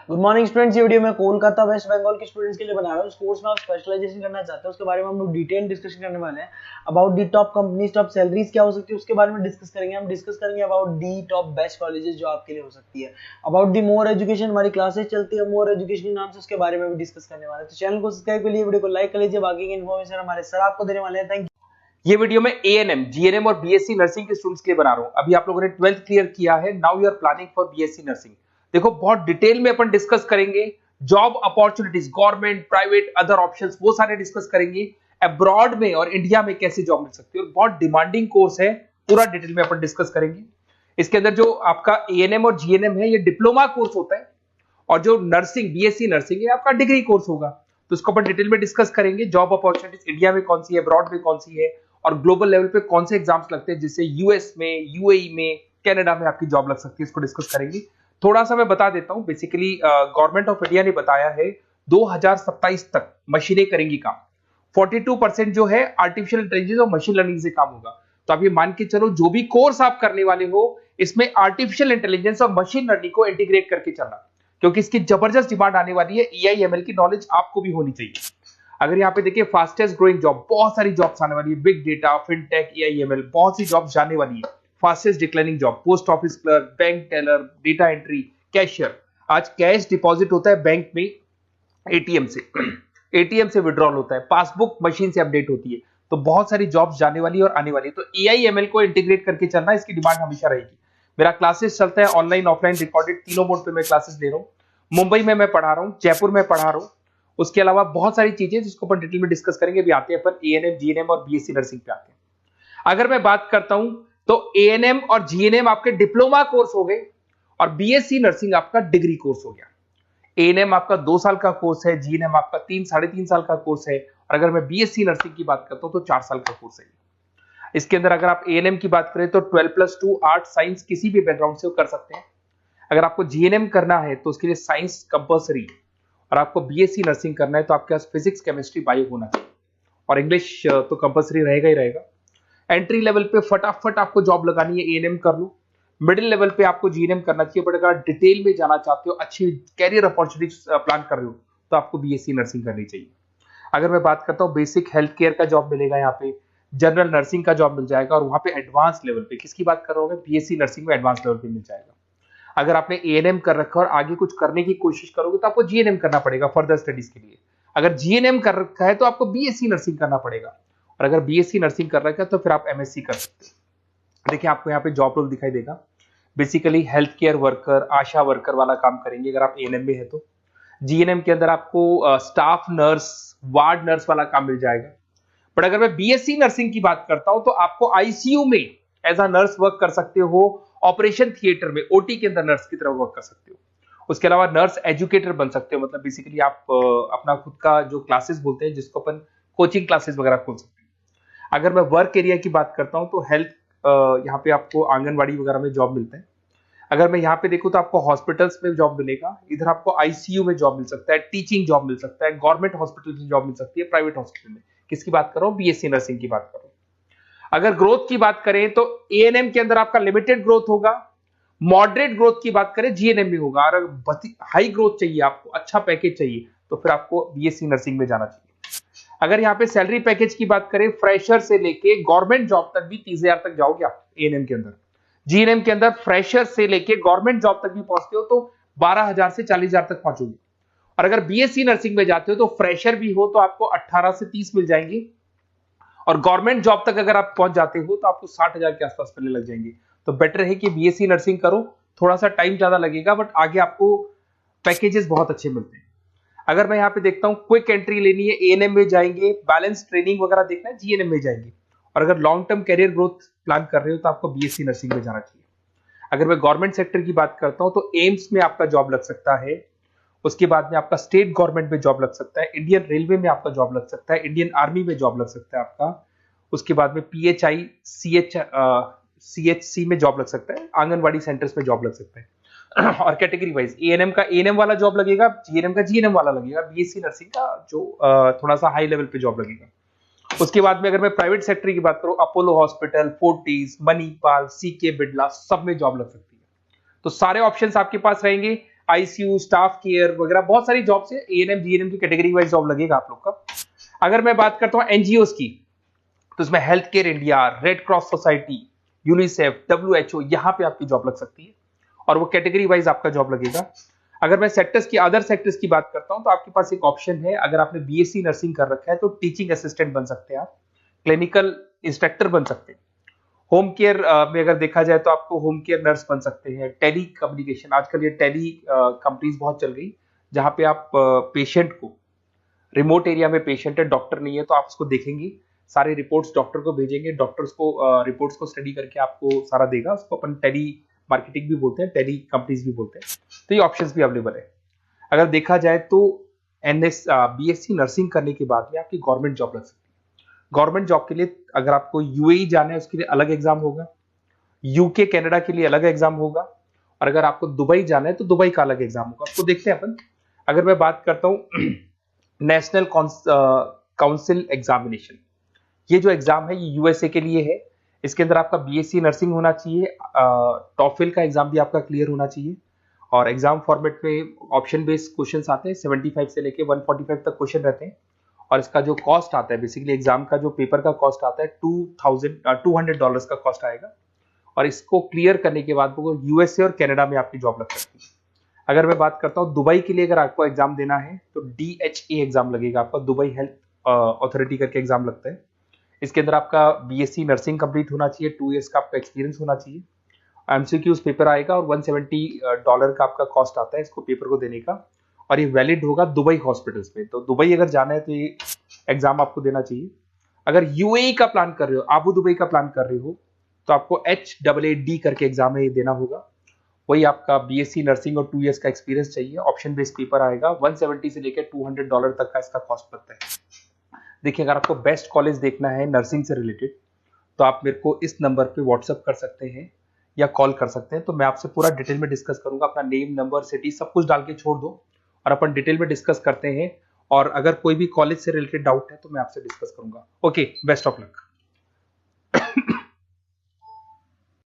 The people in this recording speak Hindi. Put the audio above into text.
Good morning students. ये वीडियो मैं कोलकाता वेस्ट बंगाल के स्टूडेंट्स के लिए बना रहा हूँ। उस कोर्स में आप स्पेशलाइजेशन करना चाहते हैं उसके बारे में हम लोग डिटेल डिस्कशन करने वाले हैं। About the top companies, top salaries क्या हो सकती है उसके बारे में डिस्कस करेंगे। हम डिस्कस करेंगे about the top best colleges जो आपके लिए हो सकती है। अबाउट दी मोर एजुकेशन, हमारी क्लासेस चलती है मोर एजुकेशन के नाम से, उसके बारे में भी डिस्कस करने वाले हैं। तो चैनल को सब्सक्राइब कर लिए, वीडियो को लाइक कर लीजिए। बाकी की इन्फॉर्मेशन हमारे सर आपको देने वाले हैं। Thank you. ये वीडियो मैं एएनएम, जीएनएम और बीएससी नर्सिंग के स्टूडेंट्स के लिए बना रहा हूं। अभी आप लोगों ने 12th क्लियर किया है, now you are planning for BSc nursing. देखो बहुत डिटेल में अपन डिस्कस करेंगे job opportunities, government, private, other options, वो सारे डिस्कस करेंगे। अब्रॉड में और इंडिया में कैसे जॉब मिल सकती है, और बहुत डिमांडिंग कोर्स है, पूरा डिटेल में अपन डिस्कस करेंगे। इसके अंदर जो आपका एएनएम और जीएनएम है ये डिप्लोमा कोर्स होता है, और जो नर्सिंग बीएससी नर्सिंग है आपका डिग्री कोर्स होगा। तो इसको अपन डिटेल में डिस्कस करेंगे। जॉब अपॉर्चुनिटीज इंडिया में कौन सी है, अब्रॉड में कौन सी है, और ग्लोबल लेवल पे कौन से एग्जाम्स लगते हैं जिससे यूएस में, यूएई में, कनाडा में आपकी जॉब लग सकती है, इसको डिस्कस करेंगे। थोड़ा सा मैं बता देता हूं। बेसिकली गवर्नमेंट ऑफ इंडिया ने बताया है 2027 तक मशीनें करेंगी काम। 42% जो है आर्टिफिशियल इंटेलिजेंस और मशीन लर्निंग से काम होगा। तो आप ये मान के चलो जो भी कोर्स आप करने वाले हो इसमें आर्टिफिशियल इंटेलिजेंस और मशीन लर्निंग को इंटीग्रेट करके चलना, क्योंकि इसकी जबरदस्त डिमांड आने वाली है। एआई एमएल की नॉलेज आपको भी होनी चाहिए। अगर यहाँ पे देखिए फास्टेस्ट ग्रोइंग जॉब, बहुत सारी जॉब्स आने वाली है। बिग डेटा, फिनटेक, एआईएमएल, बहुत सी जॉब्स जाने वाली है। Fastest declining job, post office clerk, bank teller, data entry, cashier. आज कैश डिपॉजिट होता है बैंक में एटीएम से, एटीएम से विड्रॉल होता है, पासबुक मशीन से अपडेट होती है। तो बहुत सारी जॉब्स जाने वाली है और आने वाली है। तो एआईएमएल को इंटीग्रेट करके चलना, इसकी डिमांड हमेशा रहेगी। मेरा क्लासेस चलता है ऑनलाइन, ऑफलाइन, रिकॉर्डेड, तीनों मोड पे मैं क्लासेस ले रहा हूँ। मुंबई में मैं पढ़ा रहा हूँ, जयपुर में पढ़ा रहा हूँ। उसके अलावा बहुत सारी चीजें जिसको अपन डिटेल में डिस्कस करेंगे। अभी आते हैं अपन एएनएम, जीएनएम और बीएससी नर्सिंग पे आते हैं। अगर मैं बात करता हूं तो एएनएम और जीएनएम आपके डिप्लोमा कोर्स हो गए, और बीएससी नर्सिंग आपका डिग्री कोर्स हो गया। एएनएम आपका 2 साल का कोर्स है, जीएनएम आपका 3-3.5 साल का कोर्स है, और अगर मैं बीएससी नर्सिंग की बात करता हूं तो 4 साल का कोर्स है। इसके अंदर अगर आप एएनएम की बात करें तो 12+2 आर्ट साइंस किसी भी बैकग्राउंड से कर सकते हैं। अगर आपको जीएनएम करना है तो उसके लिए साइंस कंपल्सरी, और आपको बीएससी नर्सिंग करना है तो आपके पास फिजिक्स, केमिस्ट्री, बायो होना चाहिए, और इंग्लिश तो कंपल्सरी रहेगा ही रहेगा। एंट्री लेवल पे फटाफट आपको जॉब लगानी है, एएनएम कर लो। मिडिल लेवल पे आपको जीएनएम करना चाहिए, बट अगर डिटेल में जाना चाहते हो, अच्छी कैरियर अपॉर्चुनिटीज प्लान कर रहे हो, तो आपको बीएससी नर्सिंग करनी चाहिए। अगर मैं बात करता हूँ बेसिक हेल्थ केयर का जॉब मिलेगा यहाँ पे, जनरल नर्सिंग का जॉब मिल जाएगा, और वहां पे एडवांस लेवल पे, किसकी बात कर रहा हूँ, बीएससी नर्सिंग में एडवांस लेवल पे मिल जाएगा। अगर आपने एएनएम कर रखा है और आगे कुछ करने की कोशिश करोगे तो आपको जीएनएम करना पड़ेगा फर्दर स्टडीज के लिए। अगर जीएनएम कर रखा है तो आपको बीएससी नर्सिंग करना पड़ेगा, और अगर बीएससी नर्सिंग कर रखा है तो फिर आप एमएससी कर सकते हैं। देखिए आपको यहाँ पे जॉब रोल दिखाई देगा। बेसिकली हेल्थ केयर वर्कर, आशा वर्कर वाला काम करेंगे अगर आप एएनएम में है तो। जीएनएम के अंदर आपको स्टाफ नर्स, वार्ड नर्स वाला काम मिल जाएगा। बट अगर मैं बीएससी नर्सिंग की बात करता हूं तो आपको आईसीयू में एज अ नर्स वर्क कर सकते हो, ऑपरेशन थिएटर में ओटी के अंदर नर्स की तरह वर्क कर सकते हो। उसके अलावा नर्स एजुकेटर बन सकते हो, मतलब बेसिकली आप अपना खुद का जो क्लासेस बोलते हैं जिसको अपन कोचिंग क्लासेस वगैरह खोल सकते हैं। अगर मैं वर्क एरिया की बात करता हूं तो हेल्थ, यहाँ पे आपको आंगनबाड़ी वगैरह में जॉब मिलता है। अगर मैं यहाँ पे देखूं तो आपको हॉस्पिटल्स में जॉब मिलेगा, इधर आपको आईसीयू में जॉब मिल सकता है, टीचिंग जॉब मिल सकता है, गवर्नमेंट हॉस्पिटल में जॉब मिल सकती है, प्राइवेट हॉस्पिटल में। किसकी बात कर रहा हूँ, बीएससी नर्सिंग की बात कर रहा हूँ। अगर ग्रोथ की बात करें तो एएनएम के अंदर आपका लिमिटेड ग्रोथ होगा, मॉडरेट ग्रोथ की बात करें जीएनएम में होगा, और अगर हाई ग्रोथ चाहिए, आपको अच्छा पैकेज चाहिए, तो फिर आपको बीएससी नर्सिंग में जाना चाहिए। अगर यहाँ पे सैलरी पैकेज की बात करें, फ्रेशर से लेके गवर्नमेंट जॉब तक भी 30,000 तक जाओगे आप एएनएम के अंदर। जीएनएम के अंदर फ्रेशर से लेके गवर्नमेंट जॉब तक भी पहुंचते हो तो 12,000 से 40,000 तक पहुंचोगे। और अगर बीएससी नर्सिंग में जाते हो तो फ्रेशर भी हो तो आपको 18 से 30 मिल जाएंगे, और गवर्नमेंट जॉब तक अगर आप पहुंच जाते हो तो आपको 60,000 के आसपास मिलने लग जाएंगे। तो बेटर है कि बीएससी नर्सिंग करो, थोड़ा सा टाइम ज्यादा लगेगा बट आगे आपको पैकेजेस बहुत अच्छे मिलते हैं। अगर मैं यहाँ पे देखता हूँ क्विक एंट्री लेनी है, एएनएम में जाएंगे, बैलेंस ट्रेनिंग वगैरह देखना है, जीएनएम में जाएंगे। और अगर long term career growth plan कर रहे हो तो आपको बीएससी नर्सिंग में जाना चाहिए। अगर मैं गवर्नमेंट सेक्टर की बात करता हूं तो एम्स में आपका जॉब लग सकता है, उसके बाद में आपका स्टेट गवर्नमेंट में जॉब लग सकता है, इंडियन रेलवे में आपका जॉब लग सकता है, इंडियन आर्मी में जॉब लग सकता है आपका। उसके बाद में पीएचआई, सीएचसी में जॉब लग सकता है, आंगनवाड़ी सेंटर्स में जॉब लग सकता है। और कैटेगरी वाइज एएनएम का एएनएम वाला जॉब लगेगा, जीएनएम का जीएनएम वाला लगेगा, बीएससी नर्सिंग का जो थोड़ा सा हाई लेवल पे जॉब लगेगा। उसके बाद में अगर मैं प्राइवेट सेक्टर की बात करूं, Apollo hospital, Fortis, Manipal, CK Birla, सब में जॉब लग सकती है। तो सारे ऑप्शंस आपके पास रहेंगे। आईसीयू, स्टाफ केयर वगैरह बहुत सारी जॉब्स है। एएनएम जीएनएम की कैटेगरी वाइज जॉब लगेगा आप लोग का। अगर मैं बात करता हूँ एनजीओ की, तो इसमें health care India, red cross society, UNICEF, WHO, यहाँ पे आपकी जॉब लग सकती है और वो कैटेगरी वाइज आपका जॉब लगेगा। अगर मैं सेक्टर्स की, अदर सेक्टर्स की बात करता हूं, तो आपके पास एक ऑप्शन है, अगर आपने बीएससी नर्सिंग कर रखा है तो टीचिंग असिस्टेंट बन सकते हैं आप, क्लिनिकल इंस्ट्रक्टर बन सकते हैं। होम केयर में अगर देखा जाए तो आपको होम केयर नर्स बन सकते हैं। टेली कम्युनिकेशन, आजकल ये टेली कंपनीज बहुत चल गई, जहां पे आप पेशेंट को, रिमोट एरिया में पेशेंट है, डॉक्टर नहीं है, तो आप उसको देखेंगे, सारे रिपोर्ट्स डॉक्टर को भेजेंगे, डॉक्टर्स को रिपोर्ट्स को स्टडी करके आपको सारा देगा। उसको अपन टेली मार्केटिंग भी बोलते हैं, टेली कंपनीज भी बोलते हैं। तो ये ऑप्शंस भी अवेलेबल है। अगर देखा जाए तो बीएससी नर्सिंग करने के बाद में आपकी गवर्नमेंट जॉब लग सकती है। गवर्नमेंट जॉब के लिए अगर आपको यूएई जाना है उसके लिए अलग एग्जाम होगा, यूके कनाडा के लिए अलग एग्जाम होगा, और अगर आपको दुबई जाना है तो दुबई का अलग एग्जाम होगा। उसको देखते हैं अपन। अगर मैं बात करता हूं नेशनल काउंसिल एग्जामिनेशन, ये जो एग्जाम है ये यूएसए के लिए है। इसके अंदर आपका बीएससी नर्सिंग होना चाहिए, टॉफिल का एग्जाम भी आपका क्लियर होना चाहिए, और एग्जाम फॉर्मेट में ऑप्शन बेस्ड क्वेश्चंस आते हैं, 75 से लेके 145 तक क्वेश्चन रहते हैं। और इसका जो कॉस्ट आता है, बेसिकली एग्जाम का जो पेपर का कॉस्ट आता है $200 का कॉस्ट आएगा, और इसको क्लियर करने के बाद वो यूएसए और कनाडा में आपकी जॉब लग सकती है। अगर मैं बात करता हूँ दुबई के लिए, अगर आपको एग्जाम देना है तो DHA एग्जाम लगेगा आपका, दुबई हेल्थ अथॉरिटी करके एग्जाम लगता है। इसके अंदर आपका बीएससी नर्सिंग कंप्लीट होना चाहिए, 2 इयर्स का आपका एक्सपीरियंस होना चाहिए। एमसीक्यूज पेपर आएगा और $170 का आपका कॉस्ट आता है इसको पेपर को देने का, और ये वैलिड होगा दुबई हॉस्पिटल्स में। तो दुबई अगर जाना है तो ये एग्जाम आपको देना चाहिए। अगर यूएई का प्लान कर रहे हो, आबू दुबई का प्लान कर रहे हो, तो आपको HAAD करके एग्जाम है ये देना होगा। वही आपका बीएससी नर्सिंग और 2 इयर्स का एक्सपीरियंस चाहिए। ऑप्शन बेस्ड पेपर आएगा, 170 से लेकर $200 तक का इसका कॉस्ट लगता है। देखिए, अगर आपको बेस्ट कॉलेज देखना है नर्सिंग से रिलेटेड, तो आप मेरे को इस नंबर पे व्हाट्सअप कर सकते हैं या कॉल कर सकते हैं। तो मैं आपसे पूरा डिटेल में डिस्कस करूंगा। अपना नेम, नंबर, सिटी सब कुछ डाल के छोड़ दो और अपन डिटेल में डिस्कस करते हैं। और अगर कोई भी कॉलेज से रिलेटेड डाउट है तो मैं आपसे डिस्कस करूंगा। Okay, best of luck.